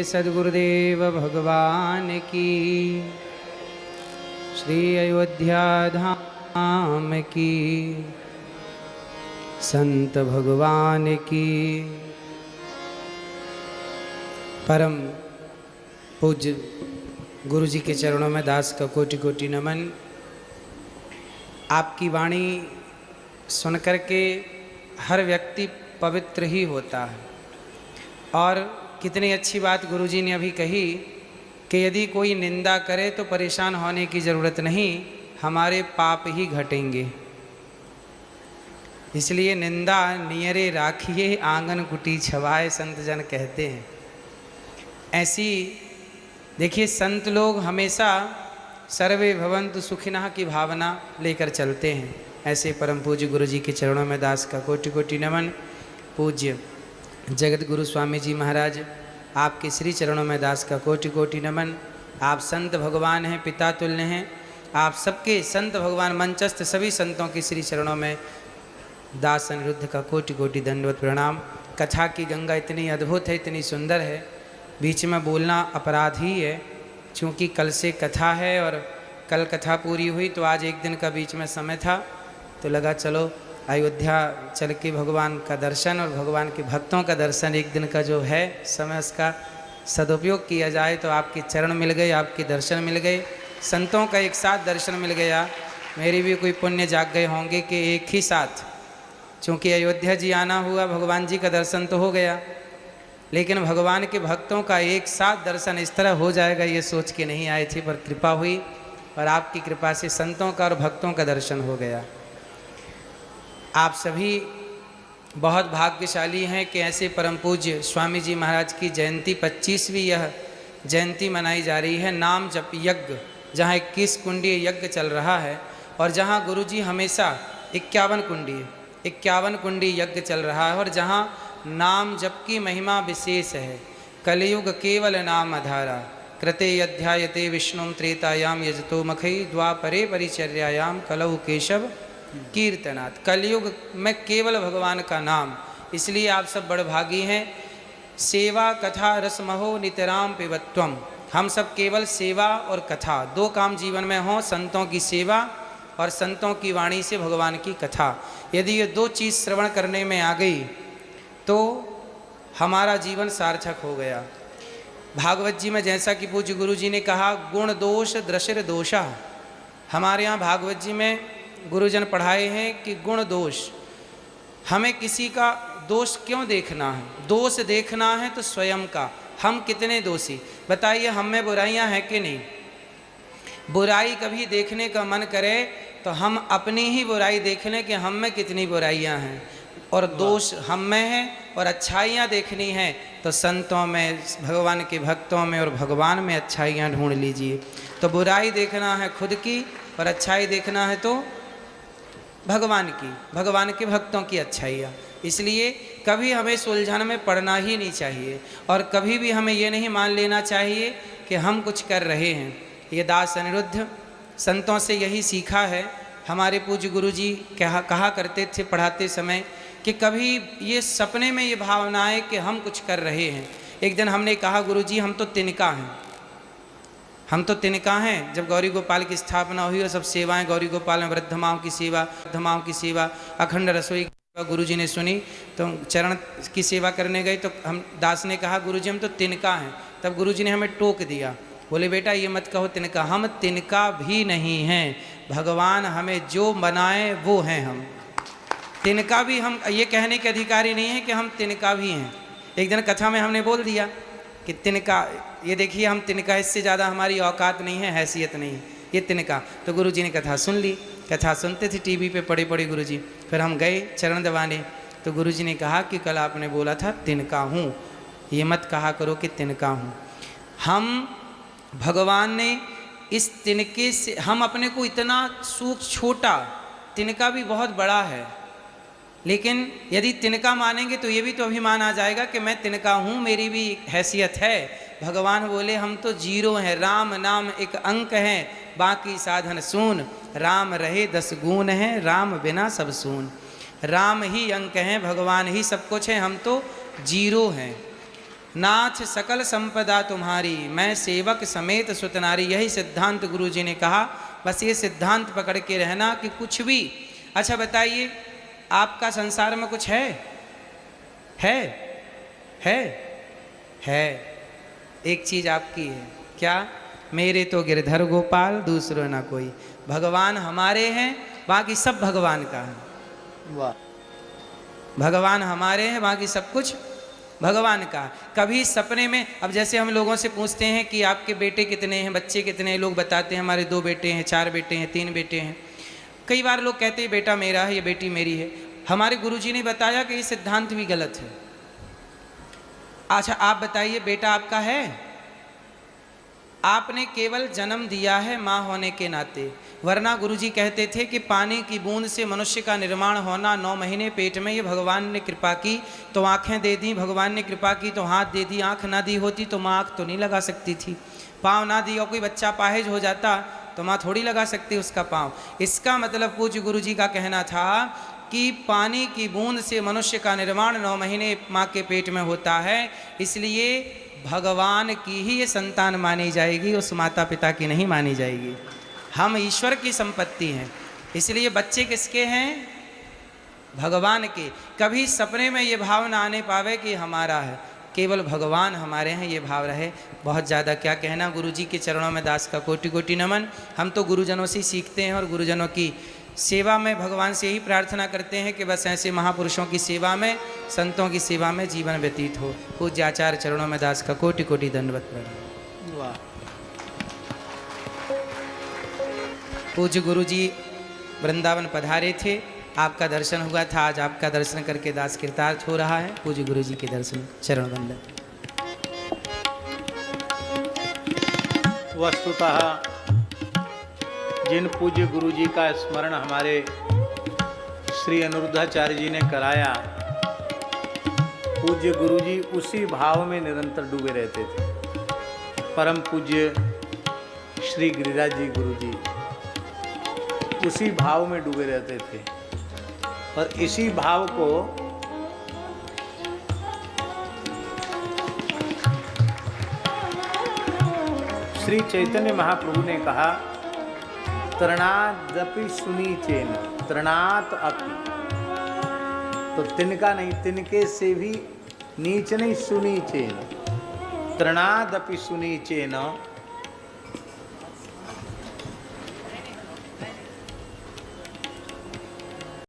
सद्गुरुदेव भगवान की, श्री अयोध्या धाम की, संत भगवान की। परम पूज्य गुरु जी के चरणों में दास का कोटि कोटि नमन। आपकी वाणी सुनकर के हर व्यक्ति पवित्र ही होता है। और कितनी अच्छी बात गुरु जी ने अभी कही कि यदि कोई निंदा करे तो परेशान होने की ज़रूरत नहीं, हमारे पाप ही घटेंगे। इसलिए निंदा नियरे राखिए, आंगन कुटी छवाए, संत जन कहते हैं। ऐसी देखिए, संत लोग हमेशा सर्वे भवन्तु सुखिनः की भावना लेकर चलते हैं। ऐसे परम पूज्य गुरु जी के चरणों में दास का कोटि कोटि नमन। पूज्य जगत गुरु स्वामी जी महाराज, आपके श्री चरणों में दास का कोटि कोटि नमन। आप संत भगवान हैं, पिता तुल्य हैं। आप सबके संत भगवान, मंचस्थ सभी संतों के श्री चरणों में दास अनिरुद्ध का कोटि कोटि दंडवत प्रणाम। कथा की गंगा इतनी अद्भुत है, इतनी सुंदर है, बीच में बोलना अपराध ही है। क्योंकि कल से कथा है और कल कथा पूरी हुई तो आज एक दिन का बीच में समय था, तो लगा चलो अयोध्या चल के भगवान का दर्शन और भगवान के भक्तों का दर्शन, एक दिन का जो है समय, उसका सदुपयोग किया जाए। तो आपके चरण मिल गए, आपके दर्शन मिल गए, संतों का एक साथ दर्शन मिल गया। मेरी भी कोई पुण्य जाग गए होंगे कि एक ही साथ, चूँकि अयोध्या जी आना हुआ, भगवान जी का दर्शन तो हो गया, लेकिन भगवान के भक्तों का एक साथ दर्शन इस तरह हो जाएगा ये सोच के नहीं आए थे, पर कृपा हुई और आपकी कृपा से संतों का और भक्तों का दर्शन हो गया। आप सभी बहुत भाग्यशाली हैं कि ऐसे परम पूज्य स्वामी जी महाराज की जयंती 25वीं यह जयंती मनाई जा रही है। नाम जप यज्ञ, जहाँ 21 कुंडीय यज्ञ चल रहा है और जहाँ गुरु जी हमेशा 51 कुंडी यज्ञ चल रहा है और जहाँ नाम जप की महिमा विशेष है। कलयुग केवल नाम आधारा, कृते अध्यायते विष्णु त्रेतायाम यजतो मखई, द्वापरे परिचर्यायाम कलौ केशव कीर्तनात्। कलयुग में केवल भगवान का नाम, इसलिए आप सब बड़भागी हैं। सेवा कथा रसमहो नितराम पिबत्वम। हम सब केवल सेवा और कथा, दो काम जीवन में हों, संतों की सेवा और संतों की वाणी से भगवान की कथा। यदि ये दो चीज़ श्रवण करने में आ गई तो हमारा जीवन सार्थक हो गया। भागवत जी में जैसा कि पूज्य गुरु जी ने कहा, गुण दोष दृशिर दोषा। हमारे यहाँ भागवत जी में गुरुजन पढ़ाए हैं कि गुण दोष, हमें किसी का दोष क्यों देखना है? दोष देखना है तो स्वयं का, हम कितने दोषी। बताइए, हम में बुराइयां हैं कि नहीं? बुराई कभी देखने का मन करे तो हम अपनी ही बुराई देख लें कि हम में कितनी बुराइयां हैं, और दोष हम में है। और अच्छाइयाँ देखनी है तो संतों में, भगवान के भक्तों में और भगवान में अच्छाइयाँ ढूंढ लीजिए। तो बुराई देखना है खुद की और अच्छाई देखना है तो भगवान की, भगवान के भक्तों की अच्छाइयाँ। इसलिए कभी हमें सुलझन में पड़ना ही नहीं चाहिए और कभी भी हमें ये नहीं मान लेना चाहिए कि हम कुछ कर रहे हैं। ये दास अनिरुद्ध संतों से यही सीखा है। हमारे पूज्य गुरु जी कहा करते थे पढ़ाते समय कि कभी ये सपने में ये भावना है कि हम कुछ कर रहे हैं। एक दिन हमने कहा, गुरु जी हम तो तिनका हैं, हम तो तिनका हैं। जब गौरी गोपाल की स्थापना हुई और सब सेवाएं गौरी गोपाल में, वृद्ध माओं की सेवा, अखंड रसोई की सेवा गुरु जी ने सुनी तो चरण की सेवा करने गए तो हम दास ने कहा, गुरु जी हम तो तिनका हैं। तब गुरु जी ने हमें टोक दिया, बोले बेटा ये मत कहो तिनका, हम तिनका भी नहीं हैं। भगवान हमें जो बनाए वो हैं हम। तिनका भी, हम ये कहने के अधिकारी नहीं है कि हम तिनका भी हैं। एक दिन कथा में हमने बोल दिया कि तिनका, ये देखिए हम तिनका, इससे ज़्यादा हमारी औकात नहीं है, हैसियत नहीं है, ये तिनका। तो गुरु जी ने कथा सुन ली। कथा सुनते थे टीवी पे पड़े पड़े गुरु जी। फिर हम गए चरण दबाने तो गुरु जी ने कहा कि कल आपने बोला था तिनका हूँ, ये मत कहा करो कि तिनका हूँ। हम, भगवान ने इस तिनके से, हम अपने को इतना छोटा, तिनका भी बहुत बड़ा है, लेकिन यदि तिनका मानेंगे तो ये भी तो अभिमान आ जाएगा कि मैं तिनका हूँ, मेरी भी हैसियत है। भगवान बोले हम तो जीरो हैं, राम नाम एक अंक है, बाकी साधन सून। राम रहे 10 गुण हैं, राम बिना सब सून। राम ही अंक हैं, भगवान ही सब कुछ है, हम तो जीरो हैं। नाथ सकल संपदा तुम्हारी, मैं सेवक समेत सुतनारी। यही सिद्धांत गुरु जी ने कहा। बस ये सिद्धांत पकड़ के रहना कि कुछ भी। अच्छा बताइए, आपका संसार में कुछ है? है। एक चीज आपकी है, क्या? मेरे तो गिरधर गोपाल, दूसरो ना कोई। भगवान हमारे हैं, बाकी सब भगवान का है। वाह। भगवान हमारे हैं, बाकी सब कुछ भगवान का। कभी सपने में, अब जैसे हम लोगों से पूछते हैं कि आपके बेटे कितने हैं, बच्चे कितने हैं, लोग बताते हैं हमारे 2 बेटे हैं, 4 बेटे हैं, 3 बेटे हैं। कई बार लोग कहते हैं बेटा मेरा है, ये बेटी मेरी है। हमारे गुरुजी ने बताया कि ये सिद्धांत भी गलत है। अच्छा आप बताइए, बेटा आपका है? आपने केवल जन्म दिया है माँ होने के नाते, वरना गुरुजी कहते थे कि पानी की बूंद से मनुष्य का निर्माण होना, 9 महीने पेट में, ये भगवान ने कृपा की तो आँखें दे दी, भगवान ने कृपा की तो हाथ दे दी। आँख ना दी होती तो माँ आँख तो नहीं लगा सकती थी, पाँव ना दी और कोई बच्चा पाहिज हो जाता तो माँ थोड़ी लगा सकती उसका पाँव। इसका मतलब पूज्य गुरुजी का कहना था कि पानी की बूंद से मनुष्य का निर्माण 9 महीने माँ के पेट में होता है, इसलिए भगवान की ही ये संतान मानी जाएगी, उस माता पिता की नहीं मानी जाएगी। हम ईश्वर की संपत्ति हैं, इसलिए बच्चे किसके हैं? भगवान के। कभी सपने में ये भाव ना आने पावे कि हमारा है, केवल भगवान हमारे हैं, ये भाव रहे। बहुत ज़्यादा क्या कहना। गुरुजी के चरणों में दास का कोटि कोटि नमन। हम तो गुरुजनों से ही सीखते हैं और गुरुजनों की सेवा में भगवान से यही प्रार्थना करते हैं कि बस ऐसे महापुरुषों की सेवा में, संतों की सेवा में जीवन व्यतीत हो। पूज्य आचार्य चरणों में दास का कोटि कोटि दंडवत प्रणाम। वाह। पूज्य गुरुजी वृंदावन पधारे थे, आपका दर्शन हुआ था। आज आपका दर्शन करके दास कृतार्थ हो रहा है। पूज्य गुरुजी के दर्शन चरण वंदन। वस्तुतः जिन पूज्य गुरु जी का स्मरण हमारे श्री अनिरुद्धाचार्य जी ने कराया, पूज्य गुरु जी उसी भाव में निरंतर डूबे रहते थे। परम पूज्य श्री गिरिराज जी गुरु जी उसी भाव में डूबे रहते थे और इसी भाव को श्री चैतन्य महाप्रभु ने कहा, तृणादपि सुनीचेन, तृणात अपि, तो तिनका नहीं, तिनके से भी नीच नहीं, सुनीचेन, तृणादपि सुनीचेन